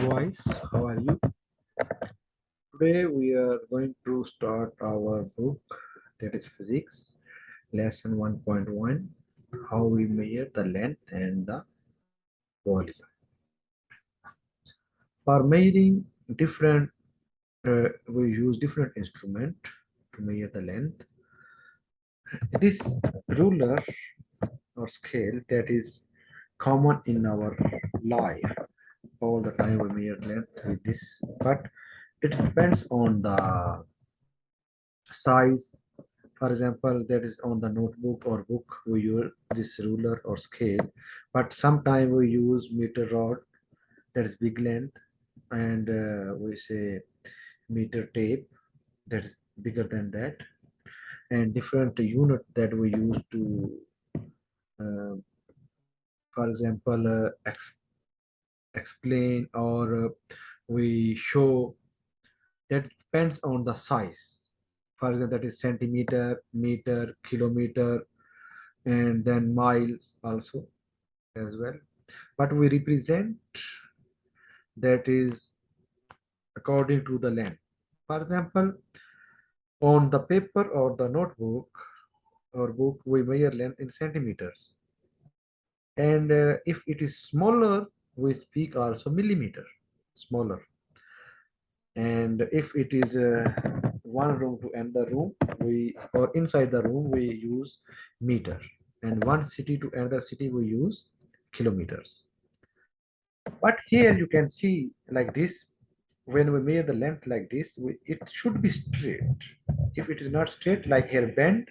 Boys, how are you? Today we are going to start our book, that is physics, lesson 1.1, how we measure the length and the volume. For measuring different, we use different instrument to measure the length. This ruler or scale that is common in our life. All the time we measure length with this, but it depends on the size. For example, that is on the notebook or book, we use this ruler or scale, but sometimes we use meter rod, that is big length, and we say meter tape, that is bigger than that, and different unit that we use to, uh, for example, explain or we show. That depends on the size. For example, that is centimeter, meter, kilometer, and then miles also as well. But we represent that is according to the length. For example, on the paper or the notebook or book, we measure length in centimeters. And if it is smaller, we speak also millimeter, smaller. And if it is one room to another room, we or inside the room we use meter, and one city to another city we use kilometers. But here you can see like this, when we measure the length like this, it should be straight. If it is not straight, like here bent,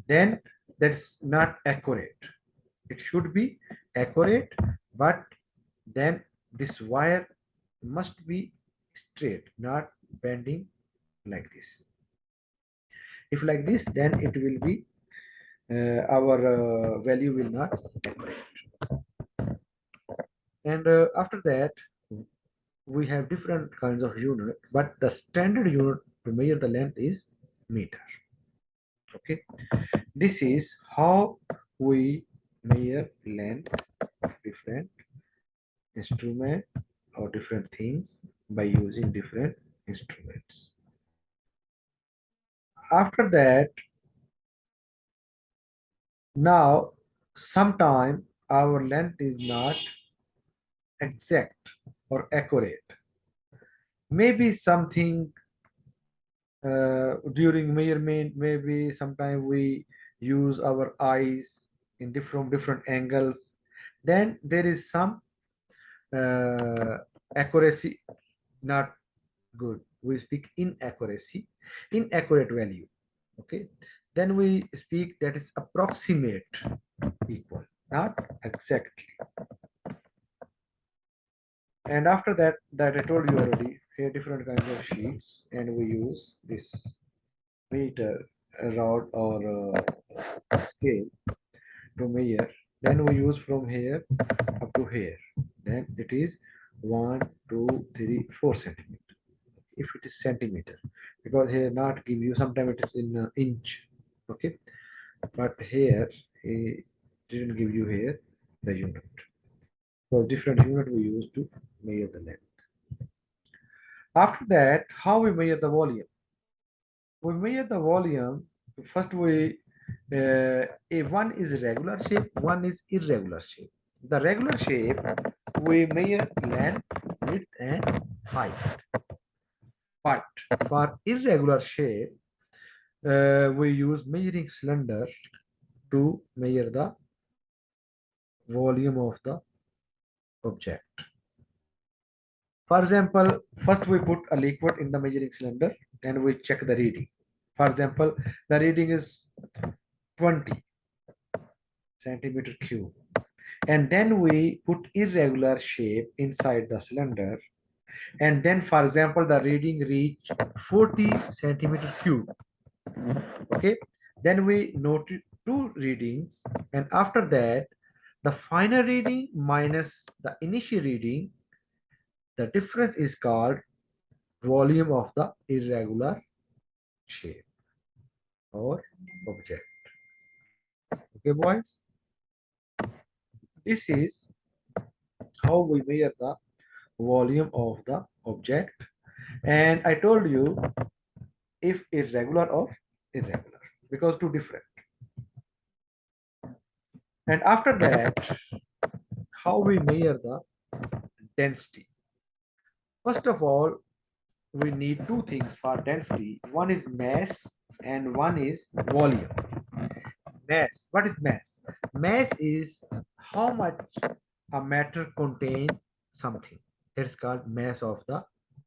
then that's not accurate. It should be accurate, but then this wire must be straight, not bending like this. If like this, then it will be our value will not accurate. And after that, we have different kinds of unit, but the standard unit to measure the length is meter. Okay, this is how we measure length of different instrument or different things by using different instruments. After that, now sometime our length is not exact or accurate. Maybe something during measurement, maybe sometimes we use our eyes in different angles, then there is some uh, accuracy not good, we speak inaccurate value. Okay, then we speak that is approximate equal, not exactly. And after that, I told you already, here different kinds of sheets, and we use this meter rod or scale to measure. Then we use from here up to here. Then it is 1, 2, 3, 4 centimeter. If it is centimeter, because here not give you, sometimes it is in inch. Okay, but here he didn't give you here the unit. So different unit we use to measure the length. After that, how we measure the volume? We measure the volume. First, a one is regular shape, one is irregular shape. The regular shape, we measure length, width, and height. But for irregular shape, we use measuring cylinder to measure the volume of the object. For example, first we put a liquid in the measuring cylinder and we check the reading. For example, the reading is 20 centimeter cube. And then we put irregular shape inside the cylinder. And then, for example, the reading reach 40 centimeter cube. Okay. Then we note two readings. And after that, the final reading minus the initial reading, the difference is called volume of the irregular shape or object. Okay, boys. This is how we measure the volume of the object, and I told you if irregular or irregular, because two different. And after that, how we measure the density? First of all, we need two things for density. One is mass and one is volume. Mass. What is mass? Mass is how much a matter contain something. It's called mass of the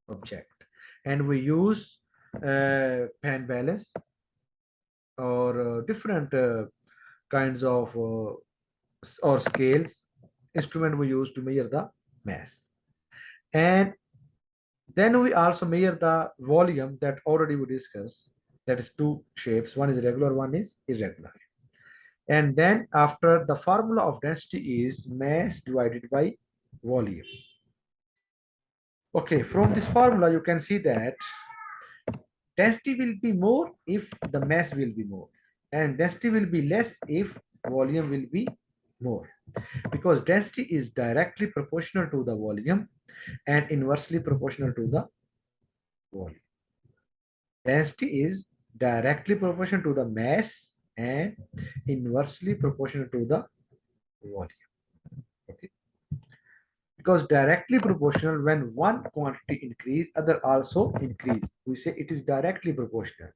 object. And we use pan balance or different kinds of or scales instrument we use to measure the mass. And then we also measure the volume that already we discussed. That is two shapes. One is regular, one is irregular. And then after the formula of density is mass divided by volume. Okay, from this formula you can see that density will be more if the mass will be more, and density will be less if volume will be more, because density is directly proportional to the volume and inversely proportional to the volume. Density is directly proportional to the mass and inversely proportional to the volume. Okay. Because directly proportional, when one quantity increase, other also increase. We say it is directly proportional.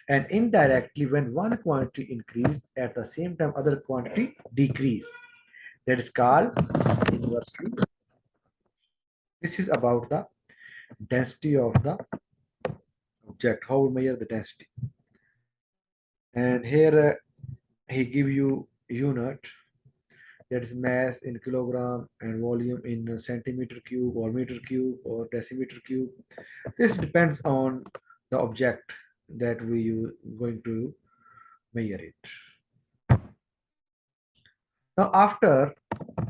And indirectly, when one quantity increase, at the same time other quantity decrease. That is called inversely. This is about the density of the object, how we measure the density. And here he give you unit, that is mass in kilogram and volume in centimeter cube or meter cube or decimeter cube. This depends on the object that we are going to measure it. Now after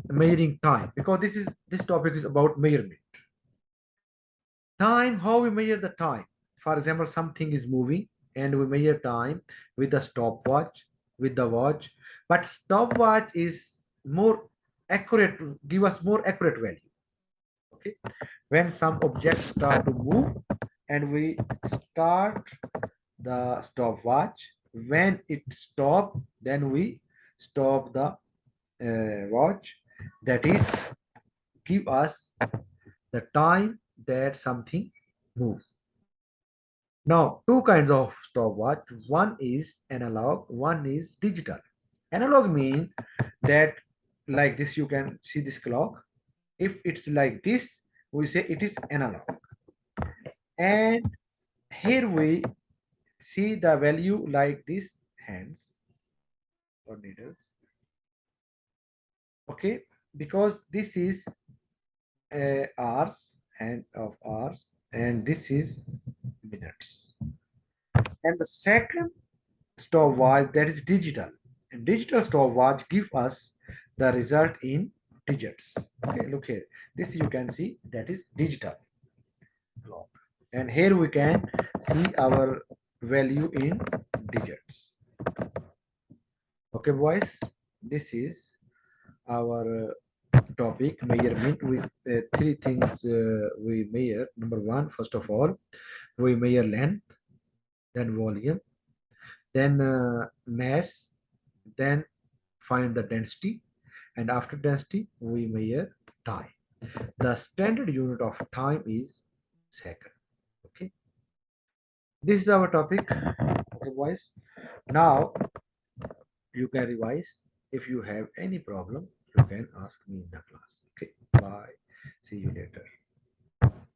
measuring time, because this topic is about measurement. Time, how we measure the time. For example, something is moving and we measure time with the stopwatch, with the watch. But stopwatch is more accurate, give us more accurate value. Okay. When some objects start to move and we start the stopwatch, when it stop, then we stop the watch. That is give us the time that something moves. Now, two kinds of stopwatch. One is analog, one is digital. Analog means that like this, you can see this clock. If it's like this, we say it is analog. And here we see the value like this hands or needles. Okay, because this is hours, hand of hours, and this is minutes. And the second stopwatch, that is digital. And digital stopwatch give us the result in digits. Okay, look here. This you can see that is digital clock. And here we can see our value in digits. Okay, boys. This is our topic measurement with three things we measure. Number one, first of all, we measure length, then volume, then mass, then find the density, and after density we measure time. The standard unit of time is second. Okay, this is our topic. Okay, boys. Now you can revise. If you have any problem, you can ask me in the class. Okay, bye, see you later.